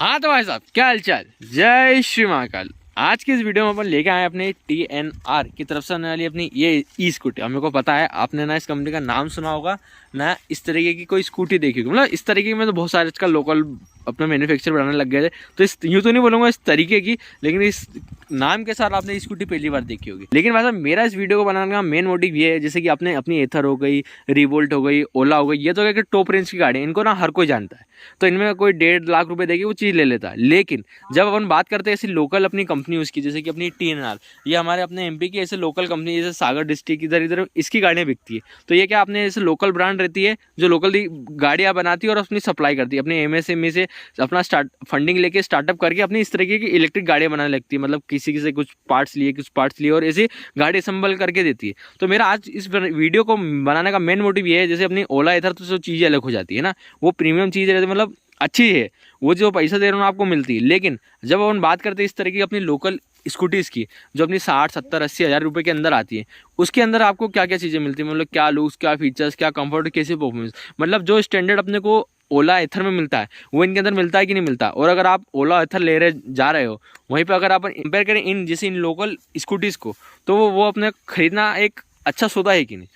हाँ तो भाई साहब, क्या हालचाल। जय श्री महाकाल। आज की इस वीडियो में अपन लेके आए अपने TNR की तरफ से आने वाली अपनी ये ई स्कूटी। हमें को पता है आपने ना इस कंपनी का नाम सुना होगा ना इस तरीके की कोई स्कूटी देखी होगी। मतलब इस तरीके की में तो बहुत सारे इसका लोकल अपना मैन्युफैक्चर बनाने लग गए थे, तो इस यूँ तो नहीं बोलूँगा इस तरीके की, लेकिन इस नाम के साथ आपने स्कूटी पहली बार देखी होगी। लेकिन वैसा मेरा इस वीडियो को बनाने का मेन मोटिव ये है, जैसे कि आपने अपनी एथर हो गई, रिवोल्ट हो गई, ओला हो गई, ये तो क्या टॉप रेंज की गाड़ी है, इनको ना हर कोई जानता है, तो इनमें कोई 1.5 लाख रुपए देके वो चीज़ ले लेता है। लेकिन जब अपन बात करते हैं ऐसी लोकल अपनी कंपनी उसकी, जैसे कि अपनी TNR, ये हमारे अपने MP की ऐसे लोकल कंपनी, जैसे सागर डिस्ट्रिक्ट इधर इधर इसकी गाड़ियाँ बिकती है, तो ये क्या अपने ऐसे लोकल ब्रांड रहती है जो लोकल गाड़ियाँ बनाती है और अपनी सप्लाई करती है, अपने MSME से अपना फंडिंग लेके स्टार्टअप करके अपनी इस तरीके की इलेक्ट्रिक गाड़ियाँ बनाने लगती है। मतलब किसी से कुछ पार्ट्स लिए और ऐसे गाड़ी असेंबल करके देती है। तो मेरा आज इस वीडियो को बनाने का मेन मोटिव ये है, जैसे अपनी ओला इधर तो चीज़ें अलग हो जाती है ना, वो प्रीमियम चीज़ रहती है, मतलब अच्छी है, वो जो पैसा दे रहे हो आपको मिलती है। लेकिन जब अपन बात करते हैं इस तरीके की अपनी लोकल स्कूटीज़ की, जो अपनी 60, 70, 80 हज़ार रुपये के अंदर आती है, उसके अंदर आपको क्या क्या चीज़ें मिलती है, मतलब क्या लुक्स, क्या फीचर्स, क्या कंफर्ट, कैसी परफॉर्मेंस, मतलब जो स्टैंडर्ड अपने को ओला एथर में मिलता है वो इनके अंदर मिलता है कि नहीं मिलता। और अगर आप ओला एथर ले रहे जा रहे हो, वहीं पे अगर आप कंपेयर करें इन जैसे इन लोकल स्कूटीज़ को, तो वो अपने खरीदना एक अच्छा सौदा है कि नहीं।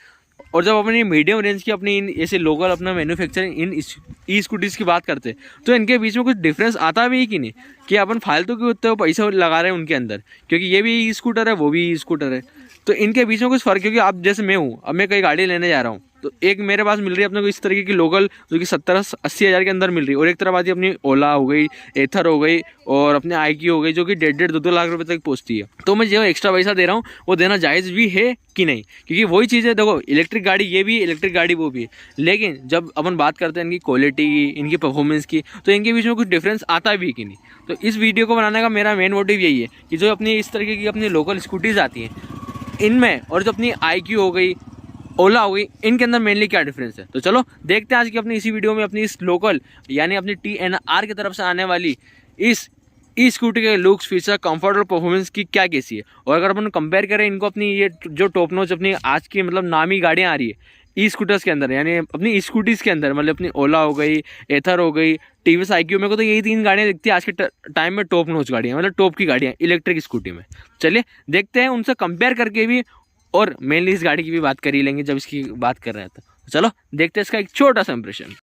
और जब अपनी मीडियम रेंज की अपनी इन ऐसे लोकल अपना मैन्युफैक्चरिंग इन ई स्कूटीज़ की बात करते हैं, तो इनके बीच में कुछ डिफरेंस आता भी है कि नहीं, कि अपन फालतू के उतने पैसे लगा रहे हैं उनके अंदर, क्योंकि ये भी ई स्कूटर है वो भी ई स्कूटर है, तो इनके बीच में कुछ फ़र्क। क्योंकि आप जैसे मैं हूँ, अब मैं कई गाड़ी लेने जा रहा हूँ, तो एक मेरे पास मिल रही है अपने को इस तरीके की लोकल जो कि 70-80 हज़ार के अंदर मिल रही है, और एक तरफ आती है अपनी ओला हो गई, एथर हो गई और अपने IQ हो गई, जो कि 1.5-2 लाख रुपए तक पहुंचती है। तो मैं जो एक्स्ट्रा पैसा दे रहा हूँ वो देना जायज़ भी है कि नहीं, क्योंकि वही चीज़ है। देखो, इलेक्ट्रिक गाड़ी ये भी, इलेक्ट्रिक गाड़ी वो भी है, लेकिन जब अपन बात करते हैं इनकी क्वालिटी की, इनकी परफॉर्मेंस की, तो इनके बीच में कुछ डिफरेंस आता भी है कि नहीं। तो इस वीडियो को बनाने का मेरा मेन मोटिव यही है कि जो अपनी इस तरीके की अपनी लोकल स्कूटीज़ आती हैं इनमें, और जो अपनी IQ हो गई, ओला हो गई, इनके अंदर मेनली क्या डिफरेंस है। तो चलो देखते हैं आज की अपनी इसी वीडियो में अपनी इस लोकल यानी अपनी TNR की तरफ से आने वाली इस ई स्कूटी के लुक्स, फीचर, कंफर्ट और परफॉर्मेंस की क्या कैसी है। और अगर अपन कंपेयर करें इनको अपनी ये जो टॉप नॉच अपनी आज की मतलब नामी गाड़ियाँ आ रही है ई स्कूटर्स के अंदर, यानी अपनी स्कूटीज़ के अंदर, मतलब अपनी ओला हो गई, एथर हो गई, TVS IQ, मेरे को तो यही 3 गाड़ियाँ दिखती है आज के टाइम में टॉप नॉच गाड़ियाँ, मतलब टॉप की गाड़ियाँ इलेक्ट्रिक स्कूटी में। चलिए देखते हैं उनसे कंपेयर करके भी, और मेनली इस गाड़ी की भी बात कर ही लेंगे जब इसकी बात कर रहे हैं। तो चलो देखते हैं इसका एक छोटा सा इंप्रेशन।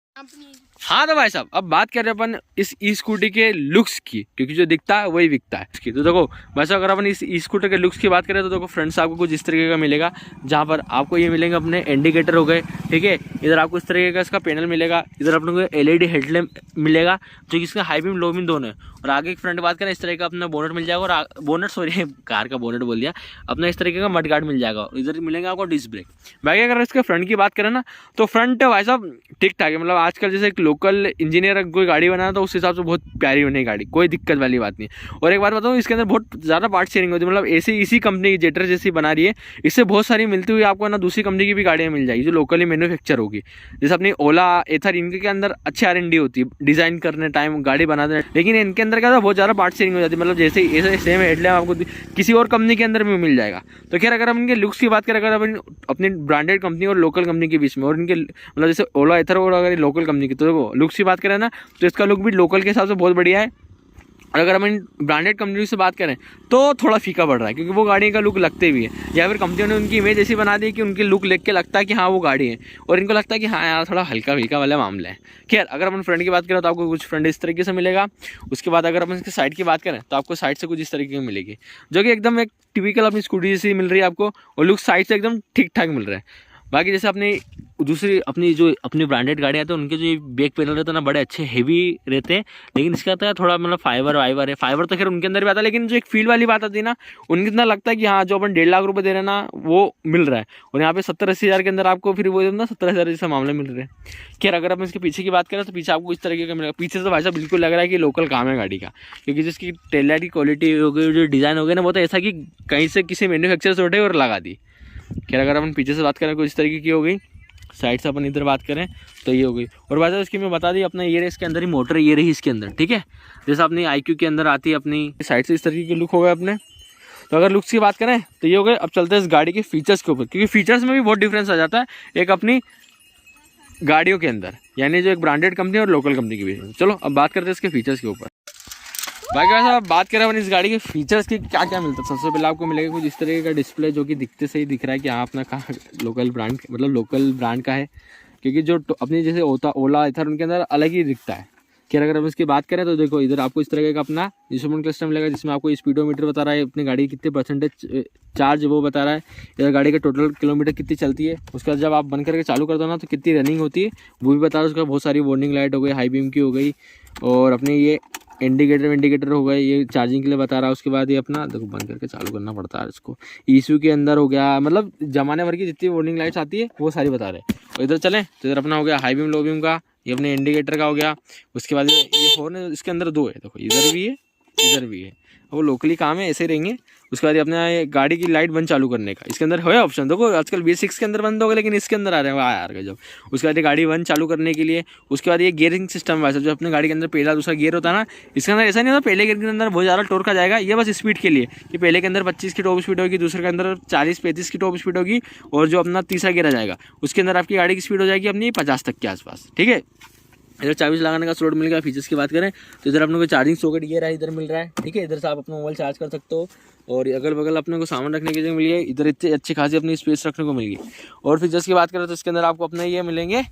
हाँ तो भाई साहब, अब बात कर रहे हैं अपन इस ई स्कूटी के लुक्स की, क्योंकि जो दिखता है वही बिकता है इसकी। तो देखो वैसे अगर अपन इस ई स्कूटर के लुक्स की बात करें तो देखो फ्रंट से आपको कुछ इस तरीके का मिलेगा, जहाँ पर आपको ये मिलेंगे अपने इंडिकेटर हो गए, ठीक है। इधर आपको इस तरीके का इसका पैनल मिलेगा, इधर अपने को LED हेडलैम्प मिलेगा, जो कि इसका हाई बीम लो बीम दोनों है। और आगे फ्रंट बात करें इस तरह का अपना बोनट मिल जाएगा, और बोनट सॉरी कार का बोनट बोल दिया, अपना इस तरीके का मड गार्ड मिल जाएगा। इधर मिलेंगे आपको डिस्क ब्रेक। बाकी अगर इसके फ्रंट की बात करें ना, तो फ्रंट भाई साहब ठीक ठाक है, मतलब आजकल जैसे एक लोकल इंजीनियर कोई गाड़ी बनाना तो उस हिसाब से बहुत प्यारी बनी गाड़ी, कोई दिक्कत वाली बात नहीं। और एक बात बताऊँ, इसके अंदर बहुत ज़्यादा पार्ट शेयरिंग होती है, मतलब ऐसे इसी कंपनी की जेटर जैसी बना रही है, इससे बहुत सारी मिलती हुई आपको ना दूसरी कंपनी की भी गाड़ियाँ मिल जाएगी जो लोकली मैन्युफैक्चर होगी। जैसे अपनी ओला, एथर, इनके अंदर अच्छी R&D होती है डिज़ाइन करने टाइम, गाड़ी बनाते, लेकिन इनके अंदर क्या था बहुत ज़्यादा पार्ट शेयरिंग हो जाती है, मतलब जैसे ऐसे सेम हेडलैम्प आपको किसी और कंपनी के अंदर भी मिल जाएगा। तो खैर अगर हम इनके लुक्स की बात करें, अगर अपन अपनी ब्रांडेड कंपनी और लोकल कंपनी के बीच में, और इनके मतलब जैसे ओला, एथर और अगर लोकल कंपनी की, तो लुक्स की बात करें ना, तो इसका लुक भी लोकल के हिसाब से बहुत बढ़िया है। और अगर हम इन ब्रांडेड कंपनी से बात करें तो थोड़ा फीका पड़ रहा है, क्योंकि वो गाड़ी का लुक लगते भी है, या फिर कंपनियों ने उनकी इमेज ऐसी बना दी कि उनके लुक देख के लगता है कि हाँ वो गाड़ी है, और इनको लगता है कि हाँ यार थोड़ा हल्का फीका वाला मामला है। खैर अगर अपन फ्रंट की बात करें तो आपको कुछ फ्रंट इस तरीके से मिलेगा। उसके बाद अगर अपन इसके साइड की बात करें तो आपको साइड से कुछ इस तरीके की मिलेगी, जो कि एकदम एक टिपिकल अपनी स्कूटी जैसी मिल रही है आपको, और लुक साइड से एकदम ठीक ठाक मिल रहा है। बाकी जैसे अपनी दूसरी अपनी जो अपनी ब्रांडेड गाड़ियाँ तो उनके जो बैक पैनल रहते हैं ना बड़े अच्छे हेवी रहते हैं, लेकिन इसका तो थोड़ा मतलब फाइबर है, फाइबर तो खैर उनके अंदर भी आता है, लेकिन जो एक फील वाली बात आती है ना, उनके अंदर लगता है कि हाँ जो अपन 1.5 लाख रुपए दे रहे हैं ना वो मिल रहा है, और यहाँ पे 70-80 हज़ार के अंदर आपको फिर वो ना 70 हज़ार जैसे मामले मिल रहे हैं। खैर अगर अपन इसके पीछे की बात करें तो पीछे आपको इस तरीके का मिलेगा। पीछे से भाई साहब बिल्कुल लग रहा है कि लोकल काम है गाड़ी का, क्योंकि जिसकी टेल लाइट की क्वालिटी हो गई, जो डिज़ाइन हो गया ना, वो तो ऐसा कि कहीं से किसी मैन्युफैक्चर से उठे और लगा दी। खैर अगर अपन पीछे से बात करें कुछ इस तरीके की हो गई, साइड से अपन इधर बात करें तो ये हो गई। और वैसे इसकी मैं बता दी अपना ये रही इसके अंदर ही मोटर, ये रही इसके अंदर, ठीक है। जैसे अपनी IQ के अंदर आती है अपनी साइड से इस तरीके के लुक हो गए अपने। तो अगर लुक्स की बात करें तो ये हो गए। अब चलते हैं इस गाड़ी के फीचर्स के ऊपर, क्योंकि फीचर्स में भी बहुत डिफरेंस आ जाता है एक अपनी गाड़ियों के अंदर, यानी जो एक ब्रांडेड कंपनी और लोकल कंपनी के बीच में। चलो अब बात करते हैं इसके फीचर्स के ऊपर। बाकी वैसे आप बात करें अपन इस गाड़ी के फीचर्स की, क्या क्या मिलता है। सबसे पहले आपको मिलेगा कुछ इस तरीके का डिस्प्ले जो कि दिखते से ही दिख रहा है कि हाँ अपना कहाँ लोकल ब्रांड, मतलब लोकल ब्रांड का है। क्योंकि जो अपनी जैसे ओला इथर उनके अंदर अलग ही दिखता है। खैर अगर हम इसकी बात करें तो देखो इधर आपको इस तरीके का अपना इंस्ट्रूमेंट क्लस्टर मिलेगा, जिसमें आपको स्पीडोमीटर बता रहा है अपनी गाड़ी कितने परसेंटेज चार्ज वो बता रहा है। इधर गाड़ी का टोटल किलोमीटर कितनी चलती है, उसके बाद जब आप बंद करके चालू कर दो ना तो कितनी रनिंग होती है वो भी बता रहा है। उसका बहुत सारी वार्निंग लाइट हो गई, हाई बीम की हो गई, और अपने ये इंडिकेटर हो गए, ये चार्जिंग के लिए बता रहा है। उसके बाद ये अपना देखो बंद करके चालू करना पड़ता है इसको। ईशू के अंदर हो गया, मतलब जमाने भर की जितनी वार्निंग लाइट्स आती है वो सारी बता रहे हैं। और इधर चलें तो इधर अपना हो गया हाई बीम लो बीम का, ये अपने इंडिकेटर का हो गया। उसके बाद ये हॉर्न है, इसके अंदर दो है, देखो इधर भी है इधर भी है, वो लोकली काम है ऐसे रहेंगे। उसके बाद अपना ये गाड़ी की लाइट बंद चालू करने का इसके अंदर है ऑप्शन, देखो आजकल V6 के अंदर बंद हो गए लेकिन इसके अंदर आ रहे हैं, वाह यार गजब। उसके बाद ये गाड़ी बंद चालू करने के लिए। उसके बाद ये गियरिंग सिस्टम है, जो अपने गाड़ी के अंदर पहला दूसरा गियर होता है ना, इसके अंदर ऐसा नहीं होता पहले गियर के अंदर बहुत ज़्यादा टॉर्क आ जाएगा, ये बस स्पीड के लिए कि पहले के अंदर 25 की टॉप स्पीड होगी, दूसरे के अंदर 40-35 की टॉप स्पीड होगी, और जो अपना तीसरा गियर आ जाएगा उसके अंदर आपकी गाड़ी की स्पीड हो जाएगी अपनी 50 तक के आसपास, ठीक है। इधर 24 लगाने का स्लॉट मिलेगा। फीचर्स की बात करें तो इधर अपने को चार्जिंग सॉकेट ये रहा इधर मिल रहा है, ठीक है। इधर से आप अपना मोबाइल चार्ज कर सकते हो, और अगल बगल अपने को सामान रखने की जगह मिली है। इधर इतनी अच्छी खासी अपनी स्पेस रखने को मिलेगी। और फीचर्स की बात करें तो इसके अंदर आपको अपने ये मिलेंगे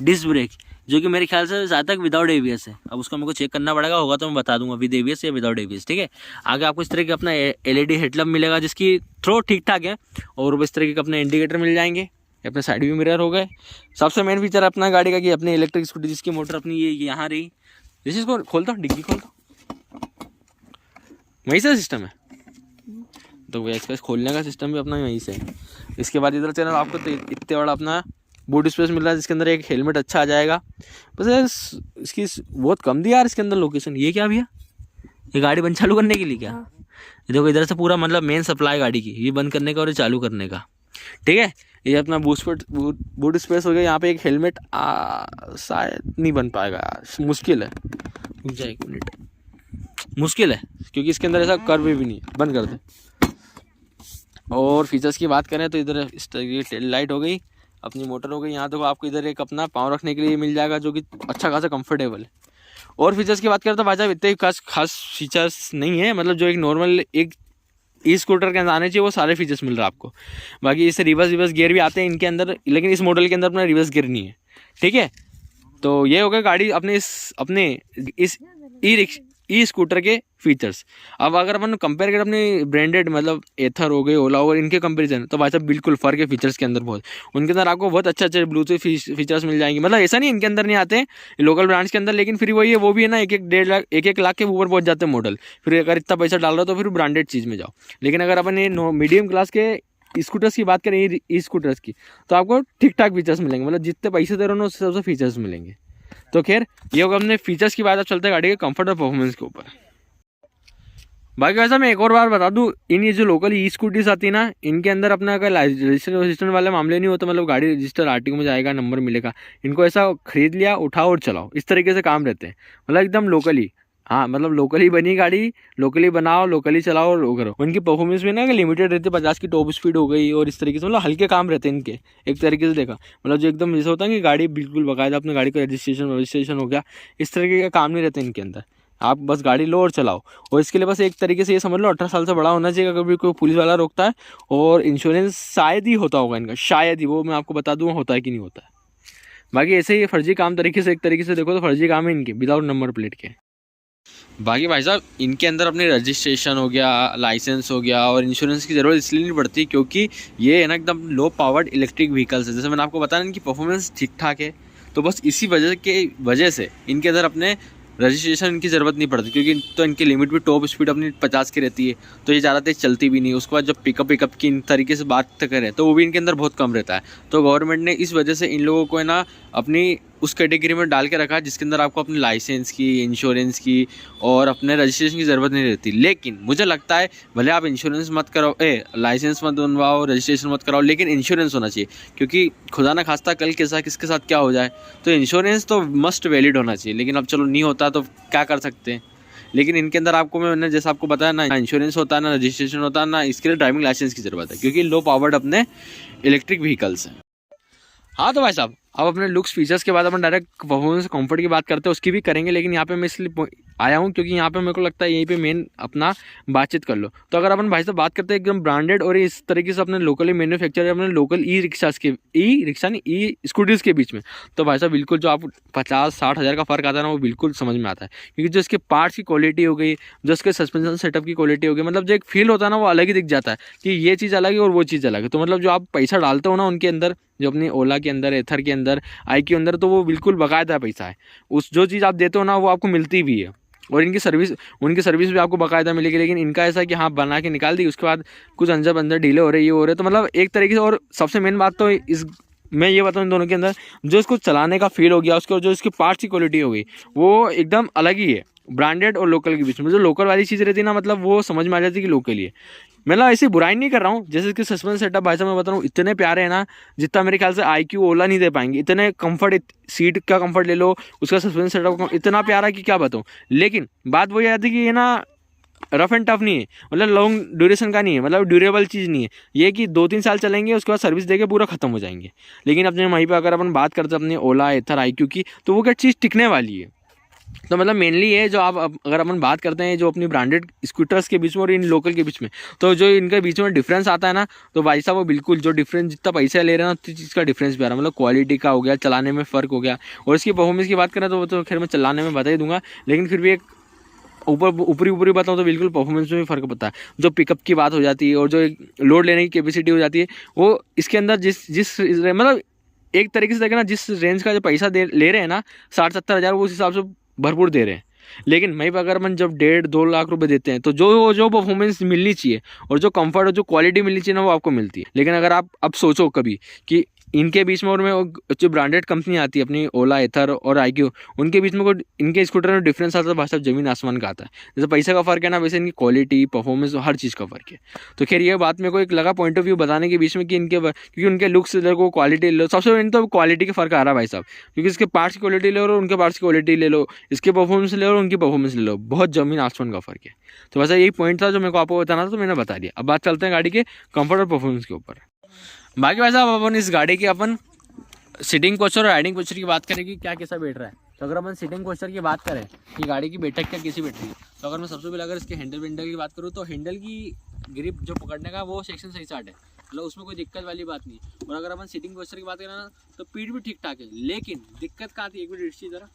डिस्क ब्रेक, जो कि मेरे ख्याल से ज़्यादा तक विदाउट ABS है। अब उसको मेरे को चेक करना पड़ेगा, होगा तो मैं बता दूंगा विद ABS या विदाउट ABS, ठीक है। आगे आपको इस तरह का अपना LED हेडलैम्प मिलेगा जिसकी थ्रो ठीक ठाक है, और इस तरीके के अपने इंडिकेटर मिल जाएंगे, अपने साइड व्यू मिरर हो गए। सबसे मेन फीचर अपना गाड़ी का कि अपनी इलेक्ट्रिक स्कूटी जिसकी मोटर अपनी ये यहाँ रही, जैसे इसको खोलता हूँ डिग्गी खोलता हूँ, वहीं से सिस्टम है तो वो इसका खोलने का सिस्टम भी अपना वहीं से है। इसके बाद इधर चैनल आपको तो इतने बड़ा अपना बूट स्पेस मिल रहा है, जिसके अंदर एक हेलमेट अच्छा आ जाएगा। बस इसकी बहुत कम दी यार इसके अंदर लोकेशन। ये क्या भैया, ये गाड़ी बंद चालू करने के लिए क्या? देखो इधर से पूरा मतलब मेन सप्लाई गाड़ी की, ये बंद करने का और ये चालू करने का, ठीक है। ये अपना बूट स्पेस हो गया। यहाँ पे एक हेलमेट शायद नहीं बन पाएगा यार, मुश्किल है, रुक जाए 1 मिनट, मुश्किल है क्योंकि इसके अंदर ऐसा कर्व भी नहीं है। बंद कर दे। और फीचर्स की बात करें तो इधर इस तरह की टेल लाइट हो गई, अपनी मोटर हो गई। यहाँ देखो आपको इधर एक अपना पाँव रखने के लिए मिल जाएगा जो कि अच्छा खासा कंफर्टेबल है। और फीचर्स की बात करें तो भाई साहब इतने खास फीचर्स नहीं है, मतलब जो एक नॉर्मल एक स्कूटर के अंदर आने चाहिए वो सारे फीचर्स मिल रहा है आपको। बाकी इससे रिवर्स गियर भी आते हैं इनके अंदर, लेकिन इस मॉडल के अंदर अपना रिवर्स गियर नहीं है, ठीक है। तो ये हो गया गाड़ी अपने इस ई स्कूटर के फीचर्स। अब अगर अपन कंपेयर करें अपने ब्रांडेड मतलब एथर हो गए, ओला और इनके कंपैरिजन, तो भाई साहब बिल्कुल फ़र्क है फीचर्स के अंदर बहुत। उनके अंदर आपको बहुत अच्छे ब्लूटूथ फीचर्स मिल जाएंगे, मतलब ऐसा नहीं इनके अंदर नहीं आते हैं लोकल ब्रांड्स के अंदर, लेकिन फिर वही है वो भी है ना 1-1 लाख 1 लाख के ऊपर पहुंच जाते हैं मॉडल। फिर अगर इतना पैसा डाल रहे हो तो फिर ब्रांडेड चीज़ में जाओ। लेकिन अगर अपन ये मीडियम क्लास के स्कूटर्स की बात करें ई स्कूटर्स की, तो आपको ठीक ठाक फीचर्स मिलेंगे, मतलब जितने पैसे दे रहे हो ना उससे सबसे फीचर्स मिलेंगे। तो खैर ये होगा अपने फीचर्स की बात। अब चलते हैं गाड़ी के कंफर्ट और परफॉर्मेंस के ऊपर। बाकी वैसा मैं एक और बार बता दूं, इन ये जो लोकल ई स्कूटीज आती है ना, इनके अंदर अपना अगर रजिस्ट्रेशन वाले मामले नहीं होता, मतलब गाड़ी रजिस्टर RTO में जाएगा, नंबर मिलेगा, इनको ऐसा खरीद लिया उठाओ और चलाओ, इस तरीके से काम रहते हैं, मतलब एकदम लोकली। हाँ मतलब लोकली बनी गाड़ी, लोकली बनाओ, लोकली चलाओ और वो करो। उनकी परफॉर्मेंस भी ना लिमिटेड रहती है, 50 की टॉप स्पीड हो गई, और इस तरीके से मतलब हल्के काम रहते हैं इनके एक तरीके से देखा, मतलब जो एकदम जैसे होता है कि गाड़ी बिल्कुल बकायदा अपने गाड़ी का रजिस्ट्रेशन हो गया, इस तरीके का काम नहीं रहता इनके अंदर। आप बस गाड़ी लो और चलाओ, और इसके लिए बस एक तरीके से ये समझ लो 18 साल से बड़ा होना चाहिए अगर भी कोई पुलिस वाला रोकता है, और इंश्योरेंस शायद ही होता होगा इनका, शायद ही, वो मैं आपको बता दूँ होता है कि नहीं होता है। बाकी ऐसे ही फर्जी काम तरीके से एक तरीके से देखो तो फर्जी काम है इनके विदाउट नंबर प्लेट के। बाकी भाई साहब इनके अंदर अपने रजिस्ट्रेशन हो गया, लाइसेंस हो गया, और इंश्योरेंस की ज़रूरत इसलिए नहीं पड़ती क्योंकि ये है ना एकदम लो पावर्ड इलेक्ट्रिक व्हीकल्स है। जैसे मैंने आपको बताया इनकी परफॉर्मेंस ठीक ठाक है, तो बस इसी वजह से इनके अंदर अपने रजिस्ट्रेशन की ज़रूरत नहीं पड़ती, क्योंकि तो इनकी लिमिट भी टॉप स्पीड अपनी 50 की रहती है, तो ये ज़्यादा तेज चलती भी नहीं। उसके बाद जब पिकअप की इन तरीके से बात करें तो वो भी इनके अंदर बहुत कम रहता है। तो गवर्नमेंट ने इस वजह से इन लोगों को है ना अपनी उस कैटेगरी में डाल के रखा है जिसके अंदर आपको अपनी लाइसेंस की, इंश्योरेंस की और अपने रजिस्ट्रेशन की ज़रूरत नहीं रहती। लेकिन मुझे लगता है भले आप इंश्योरेंस मत कराओ, लाइसेंस मत बनवाओ, रजिस्ट्रेशन मत कराओ, लेकिन इंश्योरेंस होना चाहिए, क्योंकि खुदा ना खास्ता कल किसके साथ क्या हो जाए, तो इंश्योरेंस तो मस्ट वैलिड होना चाहिए। लेकिन अब चलो नहीं होता तो क्या कर सकते हैं। लेकिन इनके अंदर आपको मैंने जैसा आपको बताया ना इंश्योरेंस होता है, ना रजिस्ट्रेशन होता है, ना इसके लिए ड्राइविंग लाइसेंस की ज़रूरत है, क्योंकि लो पावर्ड अपने इलेक्ट्रिक व्हीकल्स हैं। हाँ तो भाई साहब अब अपने लुक्स फीचर्स के बाद अपन डायरेक्ट परफॉर्मेंस कंफर्ट की बात करते हैं, उसकी भी करेंगे, लेकिन यहाँ पे मैं इसलिए आया हूँ, क्योंकि यहाँ पे मेरे को लगता है यहीं पे मेन अपना बातचीत कर लो। तो अगर अपन भाई साहब बात करते हैं एकदम ब्रांडेड और इस तरीके से अपने लोकली मैन्युफैक्चर अपने लोकल ई रिक्शा नहीं ई स्कूटीज़ के बीच में, तो भाई साहब बिल्कुल जो आप 50-60 हज़ार का फ़र्क आता है ना, वो बिल्कुल समझ में आता है। क्योंकि जो इसके पार्ट्स की क्वालिटी हो गई, जो इसके सस्पेंशन सेटअप की क्वालिटी हो गई, मतलब जो एक फील होता है ना, वो अलग ही दिख जाता है कि ये चीज़ अलग है और वो चीज़ अलग है। तो मतलब जो आप पैसा डालते हो ना उनके अंदर, जो अपनी ओला के अंदर, एथर के अंदर, आई के अंदर, तो वो बिल्कुल बाकायदा पैसा है। उस जो चीज़ आप देते हो ना वो आपको मिलती भी है, और उनकी सर्विस भी आपको बाकायदा मिलेगी। लेकिन इनका ऐसा है कि हाँ बना के निकाल दी, उसके बाद कुछ अंदर डीले हो रहे, ये हो रहे, तो मतलब एक तरीके से। और सबसे मेन बात तो इस मैं ये बताऊँ इन दोनों के अंदर जो इसको चलाने का फील हो गया, उसके जो इसके पार्ट्स की क्वालिटी हो गई, वो एकदम अलग ही है ब्रांडेड और लोकल के बीच में। जो लोकल वाली चीज़ रहती है ना, मतलब वो समझ में आ जाती है कि लोकल ही है। मतलब ऐसी बुराई नहीं कर रहा हूँ, जैसे इसके सस्पेंस सेटअप भाई साहब मैं बता रहा हूँ इतने प्यारे हैं ना, जितना मेरे ख्याल से IQ ओला नहीं दे पाएंगे। इतने कंफर्ट, सीट का कंफर्ट ले लो, उसका सस्पेंस सेटअप इतना प्यारा कि क्या बताऊँ। लेकिन बात वही आती है कि ये ना रफ एंड टफ नहीं है, मतलब लॉन्ग ड्यूरेशन का नहीं है, मतलब ड्यूरेबल चीज़ नहीं है। ये कि 2-3 साल चलेंगे, उसके बाद सर्विस देके पूरा खत्म हो जाएंगे। लेकिन अपने वहीं पर अगर अपन बात करते हैं अपने ओला, एथर, IQ की, तो वो क्या चीज़ टिकने वाली है। तो मतलब मेनली ये जो आप अगर अपन बात करते हैं जो अपनी ब्रांडेड स्कूटर्स के बीच में और इन लोकल के बीच में, तो जो इनके बीच में डिफरेंस आता है ना, तो भाई साहब वो बिल्कुल जो डिफरेंस, जितना पैसा ले रहे हैं ना उस चीज़ का डिफरेंस भी आ रहा है। मतलब क्वालिटी का हो गया, चलाने में फ़र्क हो गया, और इसकी परफॉर्मेंस की बात करें तो वो तो खैर मैं चलाने में बता ही दूंगा, लेकिन फिर भी एक ऊपरी बताऊँ तो बिल्कुल परफॉर्मेंस में भी फ़र्क पड़ता है। जो पिकअप की बात हो जाती है और जो एक लोड लेने की कैपेसिटी हो जाती है, वो इसके अंदर जिस मतलब एक तरीके से देखें ना, जिस रेंज का जो पैसा ले रहे हैं ना 60-70 हज़ार, वो उस हिसाब से भरपूर दे रहे हैं। लेकिन वहीं पर अगर अपन जब 1.5-2 लाख रुपए देते हैं, तो जो परफॉर्मेंस मिलनी चाहिए और जो कंफर्ट और जो क्वालिटी मिलनी चाहिए ना, वो आपको मिलती है। लेकिन अगर आप अब सोचो कभी कि इनके बीच में और में जो ब्रांडेड कंपनी आती है अपनी ओला, एथर और IQ, उनके बीच में कोई इनके स्कूटर में डिफरेंस आता है, भाई साहब ज़मीन आसमान का आता है। जैसे पैसे का फ़र्क है ना, वैसे इनकी क्वालिटी, परफॉर्मेंस, हर चीज़ का फ़र्क है। तो खैर ये बात मेरे को एक लगा पॉइंट ऑफ व्यू बताने के बीच में कि क्योंकि उनके लुक्स ले लो, क्वालिटी ले लो, सबसे मेन तो क्वालिटी का फ़र्क आ रहा है भाई साहब। क्योंकि इसके पार्ट्स की क्वालिटी ले लो और उनके पार्ट्स की क्वालिटी ले लो, इसके परफॉर्मेंस ले लो और उनकी परफॉर्मेंस ले लो, बहुत ज़मीन आसमान का फ़र्क है। तो वैसे यही पॉइंट था जो मेरे को आपको बताना था, तो मैंने बता दिया। अब बात चलते हैं गाड़ी के कंफर्ट और परफॉर्मेंस के ऊपर। बाकी भाई साहब अपन इस गाड़ी की अपन सीटिंग पोस्चर और राइडिंग पोस्चर की बात करें कि क्या कैसा बैठ रहा है। तो अगर अपन सीटिंग पोस्चर की बात करें कि गाड़ी की बैठक क्या कैसी बैठ रही है, तो अगर मैं सबसे पहले अगर इसके हैंडल की बात करूँ, तो हैंडल की ग्रिप जो पकड़ने का वो सेक्शन सही साट है, मतलब उसमें कोई दिक्कत वाली बात नहीं है। और अगर अपन सीटिंग पोस्चर की बात करें ना, तो पीठ भी ठीक ठाक है। लेकिन दिक्कत कहाँ आती है, एक मिनट जरा,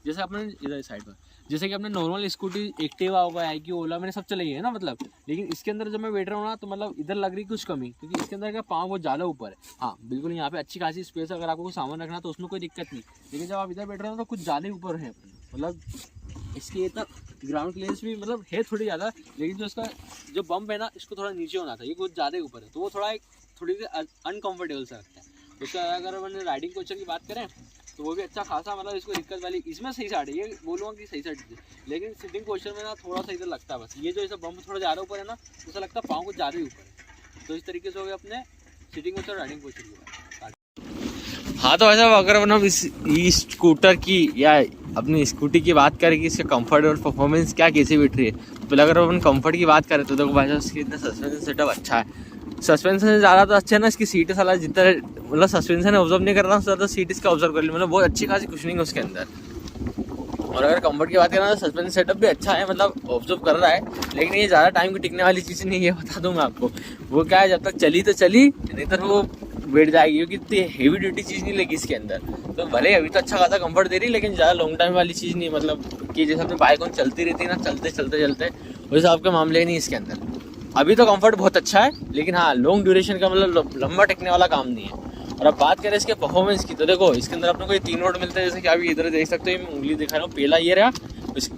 जैसे अपने इधर साइड पर, जैसे कि अपने नॉर्मल स्कूटी, एक्टिवा होगा, IQ, ओला, मैंने सब चलाई है ना, मतलब। लेकिन इसके अंदर जब मैं बैठ रहा हूँ ना, तो मतलब इधर लग रही कुछ कमी, क्योंकि इसके अंदर का पाँव बहुत ज़्यादा ऊपर है। हाँ बिल्कुल, यहाँ पे अच्छी खासी स्पेस है, अगर आपको कोई सामान रखना तो उसमें कोई दिक्कत नहीं। लेकिन जब आप इधर बैठ रहे हो तो कुछ ज़्यादा ही ऊपर है, मतलब इसकी इतना ग्राउंड क्लियरेंस भी मतलब है थोड़ी ज़्यादा। लेकिन जो इसका जो बम्प है ना, इसको थोड़ा नीचे होना था, ये कुछ ज़्यादा ही ऊपर है, तो वो थोड़ी सी अनकम्फर्टेबल सा लगता है। उसका अगर अपन राइडिंग पोस्चर की बात करें, तो वो भी अच्छा खासा, मतलब इसको दिक्कत वाली, इसमें सही साइड है, ये बोलूँगा कि सही साइड है। लेकिन सिटिंग पोस्चर में ना थोड़ा सा इधर लगता है बस, ये जो ऐसा बम्प थोड़ा ज़्यादा ऊपर है ना, ऐसा लगता है पाँव को ज़्यादा ही ऊपर है। तो इस तरीके से हो गया अपने सिटिंग पोस्चर, राइडिंग पोस्चर की बात। हाँ तो ऐसा अगर अपन हम इस स्कूटर की या अपनी स्कूटी की बात करें कि इसका कंफर्ट और परफॉर्मेंस क्या कैसी बैठ रही है, तो पहले अगर अपन कंफर्ट की बात करें तो देखो भाई साहब इसकी इतना सस्पेंशन सेटअप अच्छा है। सस्पेंशन ज़्यादा तो अच्छा है ना, इसकी सीट साला जितना मतलब सस्पेंशन ऑब्जर्व नहीं कर रहा, उससे ज़्यादा सीट इसका ऑब्जर्व कर ली, मतलब बहुत अच्छी खासी कुशनिंग है उसके अंदर। और अगर कंफर्ट की बात करें तो सस्पेंशन सेटअप भी अच्छा है, मतलब ऑब्जर्व कर रहा है। लेकिन ये ज़्यादा टाइम की टिकने वाली चीज़ नहीं है, बता दूँ मैं आपको। वो क्या है, जब तक चली तो चली, नहीं तो वो बैठ जाएगी, क्योंकि इतनी हेवी ड्यूटी चीज़ नहीं लगी इसके अंदर। तो भले अभी तो अच्छा खासा कंफर्ट दे रही, लेकिन ज़्यादा लॉन्ग टाइम वाली चीज़ नहीं, मतलब कि जैसे अपनी बाइक चलती रहती है ना, चलते वैसे आपके मामले नहीं इसके अंदर। अभी तो कंफर्ट बहुत अच्छा है, लेकिन हाँ लॉन्ग ड्यूरेशन का मतलब लंबा टिकने वाला काम नहीं है। और अब बात करें इसके परफॉर्मेंस की, तो देखो इसके अंदर अपने को ये 3 मोड मिलते हैं, जैसे कि अभी इधर देख सकते हो, मैं उंगली दिखा रहा हूँ। पहला ये रहा,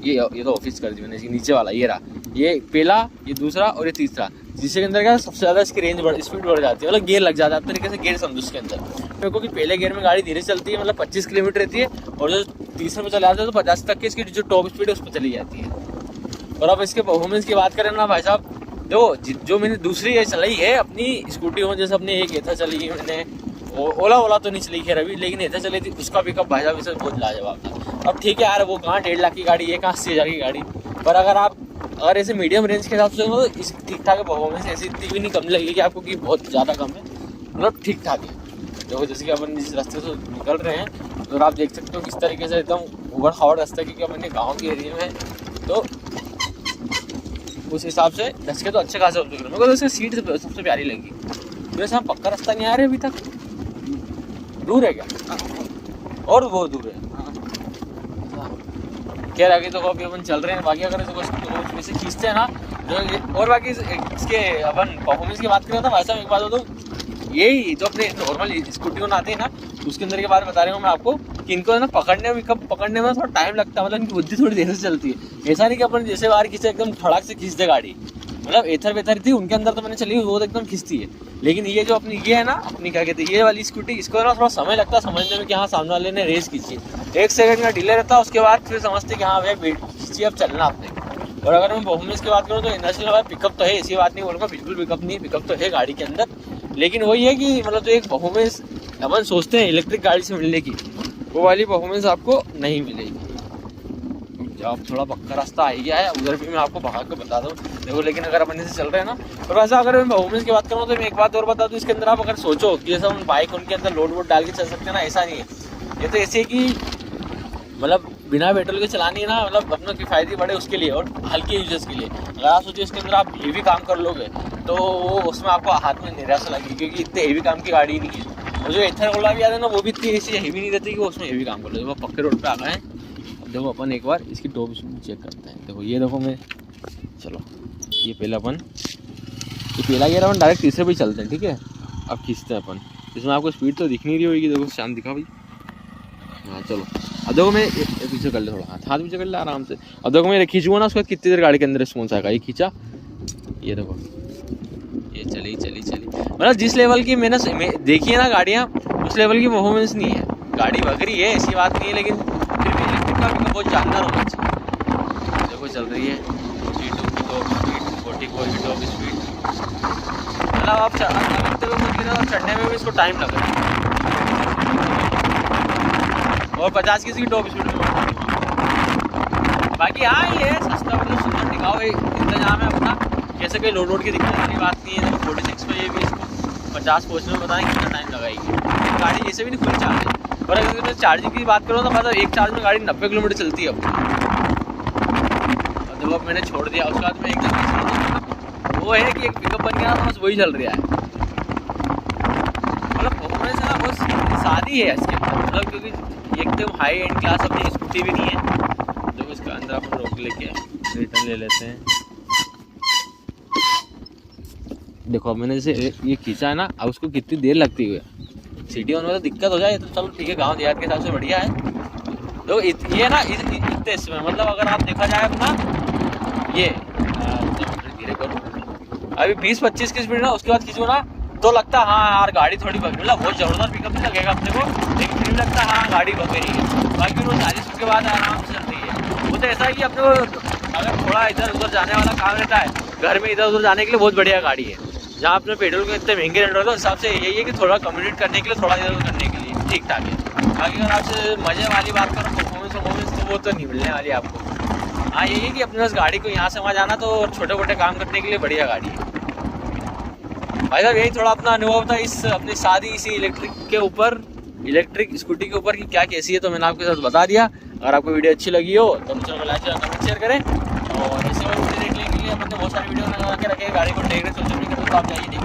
ये तो ऑफिस कर दी मैंने, इसके नीचे वाला ये रहा, ये पहला, ये दूसरा और ये तीसरा, जिसके अंदर क्या सबसे ज़्यादा इसकी स्पीड बढ़ जाती है, मतलब गियर लग जाता है। तरीके से गियर समझो इसके अंदर मेरे को कि पहले गियर में गाड़ी धीरे चलती है, मतलब 25 किलोमीटर रहती है, और जो तीसरे में चला जाता है तो 50 तक की इसकी जो टॉप स्पीड है उस पर चली जाती है। और अब इसके परफॉर्मेंस की बात करें ना भाई साहब, जो मैंने दूसरी ये चलाई है अपनी स्कूटी हो, जैसे अपने एक एथा चली है मैंने, ओला तो नहीं चली खैर अभी, लेकिन एथा चली थी, उसका पिकअप भाई साहब इसे बहुत लाजवाब था। अब ठीक है यार, वो कहाँ 1.5 लाख की गाड़ी है, कहाँ 80,000 की गाड़ी, पर अगर ऐसे मीडियम रेंज के हिसाब से तो इस ठीक ठाक परफॉर्मेंस ऐसी इतनी भी नहीं कम लगेगी आपको कि बहुत ज़्यादा कम है, मतलब ठीक ठाक है। देखो जैसे कि अपन जिस रास्ते से निकल रहे हैं, और आप देख सकते हो किस तरीके से एकदम उबड़ खाबड़ रास्ता, क्योंकि अपने गाँव के एरिया में है, तो उस हिसाब से धसके तो अच्छे खासे होते हैं। मेरे को तो इसकी सीट सबसे प्यारी लगी। वैसे हम पक्का रास्ता नहीं आ रहे अभी तक, दूर है क्या? और वो दूर है। खैर आगे तो अभी अपन चल रहे हैं। बाकी अगर इसको वैसे खींचते हैं ना जो, और बाकी इसके अपन परफॉर्मेंस की बात करें तो वैसा एक बात हो तो यही जो अपने नॉर्मल स्कूटी को आते हैं ना, उसके अंदर के बारे में बता रहा हूँ मैं आपको कि इनको ना पकड़ने में थोड़ा टाइम लगता है। मतलब इनकी बुद्धि थोड़ी देर से चलती है। ऐसा नहीं कि अपन जैसे बाहर खींचे एकदम फड़ाक से खींच दे गाड़ी। मतलब एथर वेथर थी उनके अंदर तो मैंने चली वो तो एकदम खींचती है, लेकिन ये जो अपनी ये है ना, अपनी क्या कहते हैं ये वाली स्कूटी, इसको ना थोड़ा समय लगता है समझने में कि हाँ सामने वाले ने रेस खींची। 1 सेकंड का डिले रहता है, उसके बाद फिर समझते कि हाँ भैया खींची अब चलना आपने। और अगर मैं परफॉर्मेंस की बात करूँ तो इंडस्ट्रियल भाई पिकअप तो है, ऐसी बात नहीं बोलूँगा बिल्कुल पिकअप नहीं, पिकअप तो है गाड़ी के अंदर, लेकिन वही है कि मतलब जो एक परफॉर्मेंस अपन सोचते हैं इलेक्ट्रिक गाड़ी से मिलने की, वो वाली परफॉर्मेंस आपको नहीं मिलेगी। अब थोड़ा पक्का रास्ता आ गया है, उधर भी मैं आपको भगा के बता दूँ देखो। लेकिन अगर अपन से चल रहे हैं ना, तो वैसा अगर मैं परफॉर्मेंस की बात करूँ तो मैं एक बात और बता दूँ, इसके अंदर आप अगर सोचो कि जैसा हम बाइक उनके अंदर लोड वोड डाल के चल सकते हैं ना, ऐसा नहीं है। ये तो ऐसे है कि मतलब बिना पेट्रोल के चलानी है ना, मतलब अपना किफ़ायती पड़े उसके लिए और हल्के यूजर्स के लिए। अगर आप सोचिए इसके अंदर आप हेवी काम कर लोगे तो वो उसमें आपको हाथ में निराशा लगेगी, क्योंकि इतने हेवी काम की गाड़ी नहीं है। और जो एथर ओला भी आता है ना, वो भी इतनी ऐसी हेवी नहीं रहती कि वो उसमें हेवी काम कर लो। वो पक्के रोड पे आ गए हैं। देखो अपन एक बार इसकी टॉप स्पीड चेक करते हैं। देखो ये देखो मैं, चलो ये पहला अपन ये पहला गियर अपन डायरेक्ट तीसरे पे चलते हैं, ठीक है। अब खींचते हैं अपन, इसमें आपको स्पीड तो दिख नहीं रही होगी। देखो शांत दिखा भाई, हाँ चलो। अब देखो मैं पीछे कर ले, थोड़ा हाथ पीछे कर ले आराम से। अब देखो मैं खींचूंगा ना, उसके बाद कितनी देर गाड़ी के अंदर रिस्पॉन्स आएगा। ये खींचा, ये देखो ये चली चली चली। मतलब जिस लेवल की मैंने देखी है ना गाड़ियाँ, उस लेवल की परफॉर्मेंस नहीं है। गाड़ी भग रही है ऐसी बात नहीं है, लेकिन फिर भी इलेक्ट्रिक का बहुत जानदार होना चाहिए। देखो चल रही है 42 की टॉप स्पीड, 44 की टॉप स्पीड। मतलब आप चढ़ते हुए मुझे चढ़ने में भी इसको टाइम लग रहा है। और 50 की टॉप स्पीड में। बाकी हाँ ये है सस्ता, मतलब सुंदर टिकाऊ है, इंतजाम है अपना। जैसे कोई लोड की दिक्कत वाली बात नहीं है। 46 में ये भी इसको 50 पहुँचने में पता नहीं कितना टाइम लगाएगी। गाड़ी जैसे भी नहीं खुली चार्ज है। और अगर मैं चार्जिंग की बात करूँ तो मतलब एक चार्ज में गाड़ी 90 किलोमीटर चलती है अपनी। और जब अब मैंने छोड़ दिया उसके बाद में एकदम वो है कि एक पिकअप बन गया ना, बस वही चल रहा है। मतलब परफॉर्मेंस है ना बहुत सादी है इसके अंदर, मतलब क्योंकि एकदम हाई एंड क्लास अपनी स्कूटी भी नहीं है। जो इसका अंदर अपन रोक लेके रिटर्न ले लेते हैं। देखो मैंने जैसे ये खींचा है ना, अब उसको कितनी देर लगती है। सिटी में तो दिक्कत हो जाए तो चलो ठीक है, गांव देहात के हिसाब से बढ़िया है। तो ये ना इतने इसमें मतलब अगर आप देखा जाए अपना ये धीरे करो अभी 20-25 की स्पीड ना, उसके बाद खींचो ना तो लगता है हाँ यार गाड़ी थोड़ी भग, मतलब बहुत ज़बरदस्त पिकअप नहीं लगेगा अपने को, लेकिन फिर भी लगता है हाँ गाड़ी भग रही है। बाकी वो 40 के बाद आराम से चल रही है। वो तो ऐसा है कि अपने को अगर थोड़ा इधर उधर जाने वाला काम रहता है, घर में इधर उधर जाने के लिए बहुत बढ़िया गाड़ी है। जहाँ अपने पेट्रोल के इतने महंगे रेट रहते हैं, उस हिसाब से यही है कि थोड़ा कम्यूनिकेट करने के लिए, थोड़ा इधर उधर करने के लिए ठीक ठाक है। बाकी अगर आपसे मज़े वाली बात करो परफॉर्मेंस तो वो तो नहीं मिलने वाली आपको। हाँ यही है कि अपने उस गाड़ी को यहाँ से वहाँ जाना तो छोटे मोटे काम करने के लिए बढ़िया गाड़ी है। भाई साहब यही थोड़ा अपना अनुभव था इस अपनी सादी इसी इलेक्ट्रिक के ऊपर, इलेक्ट्रिक स्कूटी के ऊपर कि क्या कैसी है, तो मैंने आपके साथ बता दिया। अगर आपको वीडियो अच्छी लगी हो तो चैनल को लाइक कमेंट शेयर करें। और ऐसे और वीडियो देखने के लिए अपने बहुत सारी वीडियो लगा के रखे गाड़ी को देख रहे सोशल मीडिया पर, तो आप जाइए देखिए।